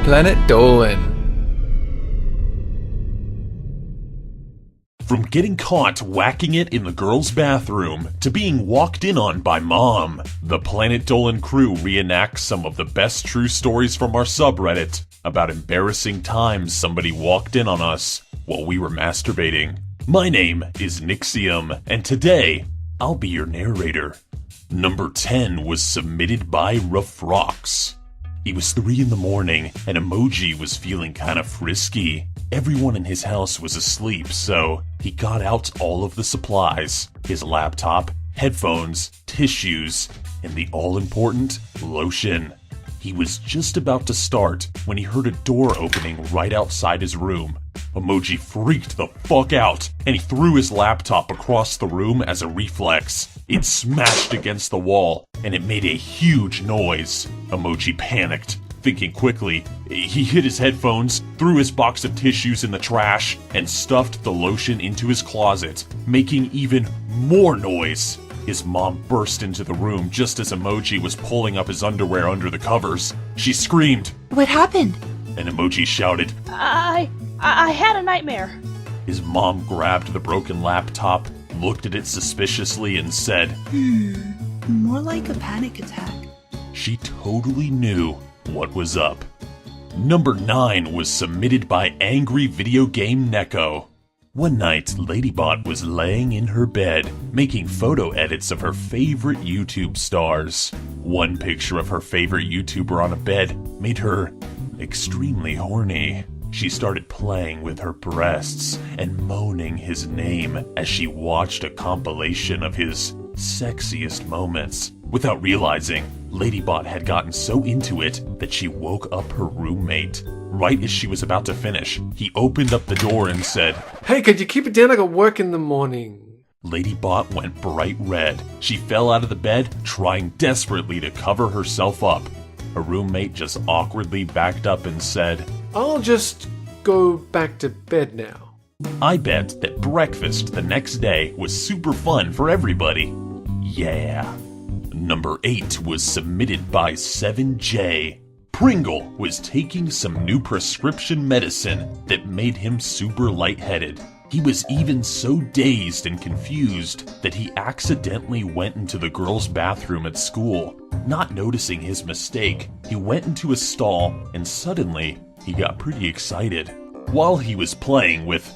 Planet Dolan. From getting caught whacking it in the girls' bathroom to being walked in on by mom, the Planet Dolan crew reenacts some of the best true stories from our subreddit about embarrassing times somebody walked in on us while we were masturbating. My name is Nixium, and today, I'll be your narrator. Number 10 was submitted by Rafrox. It was 3 in the morning, and Emoji was feeling kinda frisky. Everyone in his house was asleep, so he got out all of the supplies. His laptop, headphones, tissues, and the all-important lotion. He was just about to start when he heard a door opening right outside his room. Emoji freaked the fuck out, and he threw his laptop across the room as a reflex. It smashed against the wall, and it made a huge noise. Emoji panicked. Thinking quickly, he hid his headphones, threw his box of tissues in the trash, and stuffed the lotion into his closet, making even more noise. His mom burst into the room just as Emoji was pulling up his underwear under the covers. She screamed, "What happened?" And Emoji shouted, I had a nightmare." His mom grabbed the broken laptop, looked at it suspiciously, and said, More like a panic attack. She totally knew what was up. Number 9 was submitted by Angry Video Game Neko. One night, Ladybot was laying in her bed, making photo edits of her favorite YouTube stars. One picture of her favorite YouTuber on a bed made her extremely horny. She started playing with her breasts and moaning his name as she watched a compilation of his sexiest moments. Without realizing, Ladybot had gotten so into it that she woke up her roommate. Right as she was about to finish, he opened up the door and said, "Hey, could you keep it down? I got work in the morning." Ladybot went bright red. She fell out of the bed, trying desperately to cover herself up. Her roommate just awkwardly backed up and said, "I'll just go back to bed now." I bet that breakfast the next day was super fun for everybody. Yeah. Number 8 was submitted by 7J. Pringle was taking some new prescription medicine that made him super lightheaded. He was even so dazed and confused that he accidentally went into the girls' bathroom at school. Not noticing his mistake, he went into a stall and suddenly he got pretty excited. While he was playing with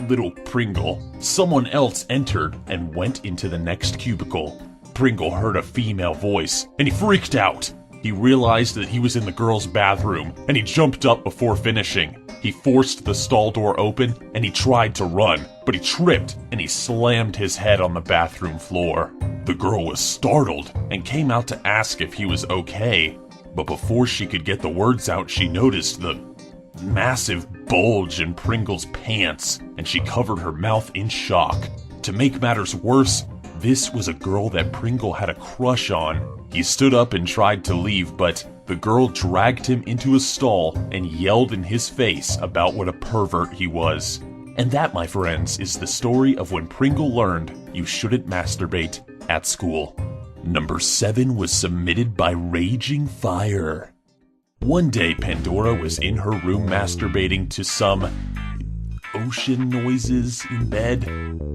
little Pringle, someone else entered and went into the next cubicle. Pringle heard a female voice and he freaked out. He realized that he was in the girls' bathroom and he jumped up before finishing. He forced the stall door open and he tried to run, but he tripped and he slammed his head on the bathroom floor. The girl was startled and came out to ask if he was okay, but before she could get the words out, she noticed the massive bulge in Pringle's pants and she covered her mouth in shock. To make matters worse, this was a girl that Pringle had a crush on. He stood up and tried to leave, but the girl dragged him into a stall and yelled in his face about what a pervert he was. And that, my friends, is the story of when Pringle learned you shouldn't masturbate at school. Number 7 was submitted by Raging Fire. One day, Pandora was in her room masturbating to some ocean noises in bed.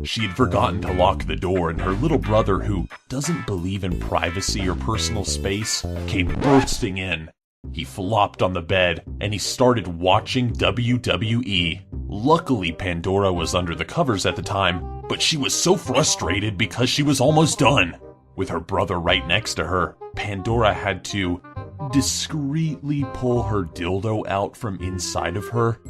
She had forgotten to lock the door, and her little brother, who doesn't believe in privacy or personal space, came bursting in. He flopped on the bed, and he started watching WWE. Luckily, Pandora was under the covers at the time, but she was so frustrated because she was almost done. With her brother right next to her, Pandora had to discreetly pull her dildo out from inside of her.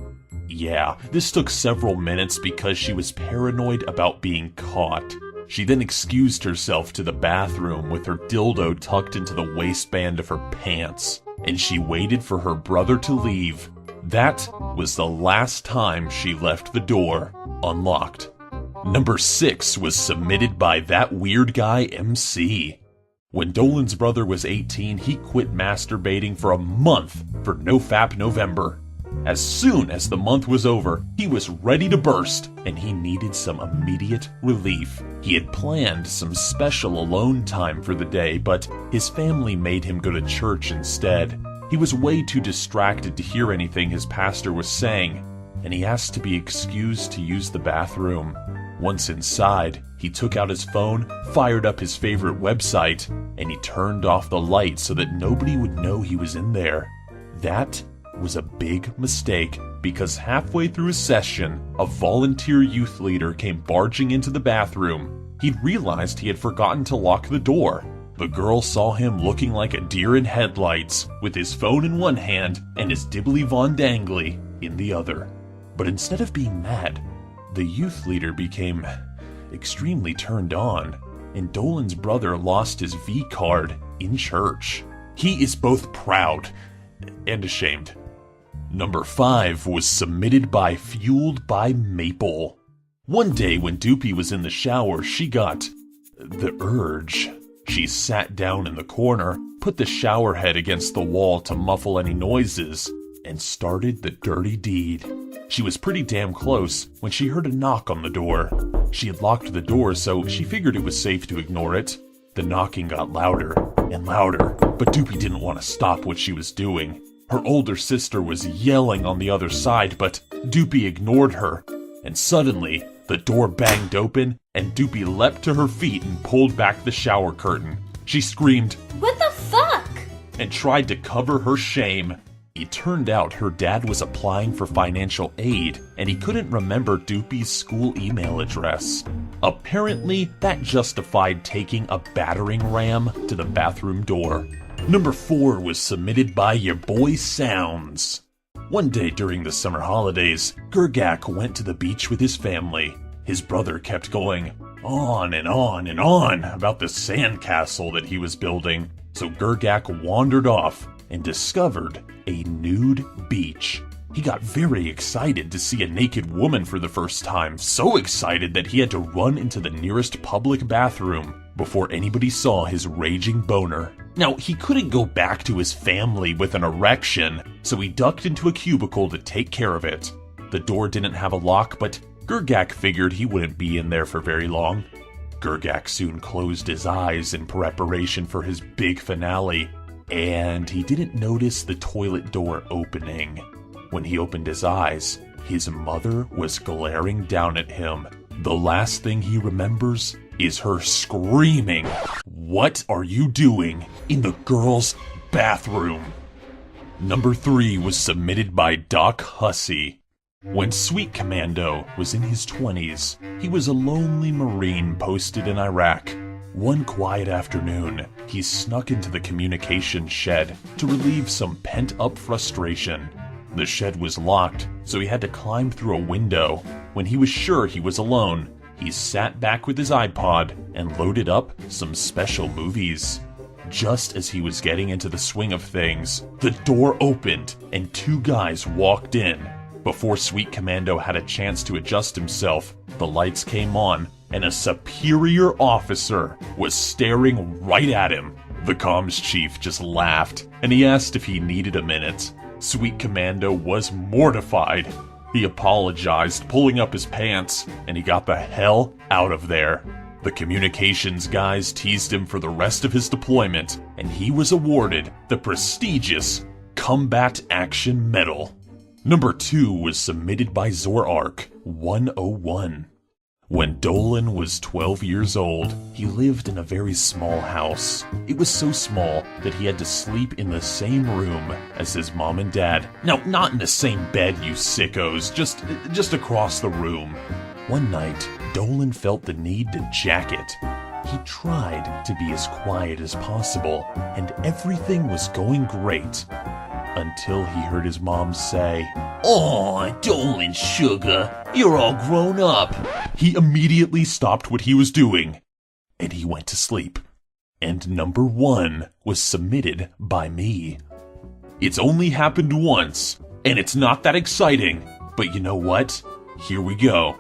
Yeah, this took several minutes because she was paranoid about being caught. She then excused herself to the bathroom with her dildo tucked into the waistband of her pants, and she waited for her brother to leave. That was the last time she left the door unlocked. Number 6 was submitted by That Weird Guy MC. When Dolan's brother was 18, he quit masturbating for a month for NoFap November. As soon as the month was over, he was ready to burst, and he needed some immediate relief. He had planned some special alone time for the day, but his family made him go to church instead. He was way too distracted to hear anything his pastor was saying, and he asked to be excused to use the bathroom. Once inside, he took out his phone, fired up his favorite website, and he turned off the light so that nobody would know he was in there. That was a big mistake, because halfway through his session, a volunteer youth leader came barging into the bathroom. He'd realized he had forgotten to lock the door. The girl saw him looking like a deer in headlights, with his phone in one hand and his dibbly von dangly in the other. But instead of being mad, the youth leader became extremely turned on, and Dolan's brother lost his V card in church. He is both proud and ashamed. Number 5 was submitted by Fueled by Maple. One day when Doopy was in the shower, she got the urge. She sat down in the corner, put the shower head against the wall to muffle any noises, and started the dirty deed. She was pretty damn close when she heard a knock on the door. She had locked the door, so she figured it was safe to ignore it. The knocking got louder and louder, but Doopy didn't want to stop what she was doing. Her older sister was yelling on the other side, but Doopy ignored her. And suddenly, the door banged open, and Doopy leapt to her feet and pulled back the shower curtain. She screamed, "What the fuck?" and tried to cover her shame. It turned out her dad was applying for financial aid, and he couldn't remember Doopy's school email address. Apparently, that justified taking a battering ram to the bathroom door. Number 4 was submitted by your boy Sounds. One day during the summer holidays, Gergak went to the beach with his family. His brother kept going on and on and on about the sandcastle that he was building, so Gergak wandered off and discovered a nude beach. He got very excited to see a naked woman for the first time, so excited that he had to run into the nearest public bathroom before anybody saw his raging boner. Now, he couldn't go back to his family with an erection, so he ducked into a cubicle to take care of it. The door didn't have a lock, but Gergak figured he wouldn't be in there for very long. Gergak soon closed his eyes in preparation for his big finale, and he didn't notice the toilet door opening. When he opened his eyes, his mother was glaring down at him. The last thing he remembers is her screaming, "What are you doing in the girls' bathroom?" Number 3 was submitted by Doc Hussey. When Sweet Commando was in his 20s, he was a lonely Marine posted in Iraq. One quiet afternoon, he snuck into the communications shed to relieve some pent-up frustration. The shed was locked, so he had to climb through a window. When he was sure he was alone, he sat back with his iPod and loaded up some special movies. Just as he was getting into the swing of things, the door opened and 2 guys walked in. Before Sweet Commando had a chance to adjust himself, the lights came on and a superior officer was staring right at him. The comms chief just laughed and he asked if he needed a minute. Sweet Commando was mortified. He apologized, pulling up his pants, and he got the hell out of there. The communications guys teased him for the rest of his deployment, and he was awarded the prestigious Combat Action Medal. Number 2 was submitted by Zorark 101. When Dolan was 12 years old, he lived in a very small house. It was so small that he had to sleep in the same room as his mom and dad. No, not in the same bed, you sickos, just across the room. One night, Dolan felt the need to jack it. He tried to be as quiet as possible, and everything was going great. Until he heard his mom say, "Oh, Dolan sugar, you're all grown up." He immediately stopped what he was doing, and he went to sleep. And number 1 was submitted by me. It's only happened once, and it's not that exciting, but you know what? Here we go.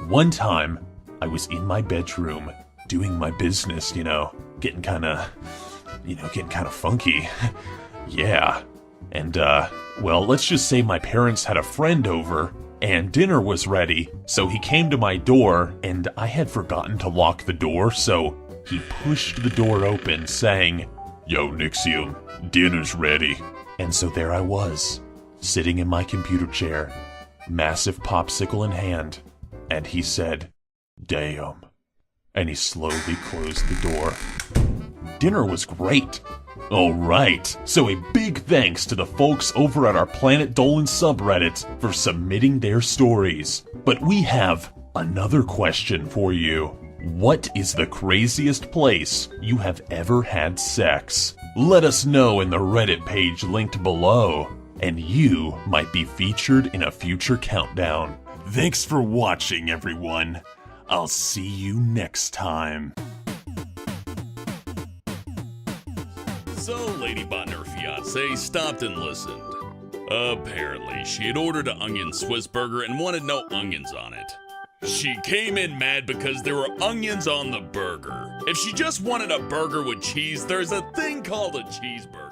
One time, I was in my bedroom, doing my business, getting kinda funky. Yeah. And, well, let's just say my parents had a friend over, and dinner was ready, so he came to my door, and I had forgotten to lock the door, so he pushed the door open, saying, "Yo, Nixium, dinner's ready." And so there I was, sitting in my computer chair, massive popsicle in hand, and he said, "Damn." And he slowly closed the door. Dinner was great. Alright, so a big thanks to the folks over at our Planet Dolan subreddit for submitting their stories. But we have another question for you. What is the craziest place you have ever had sex? Let us know in the Reddit page linked below, and you might be featured in a future countdown. Thanks for watching, everyone. I'll see you next time. So, Ladybot and her fiance stopped and listened. Apparently, she had ordered an onion Swiss burger and wanted no onions on it. She came in mad because there were onions on the burger. If she just wanted a burger with cheese, there's a thing called a cheeseburger.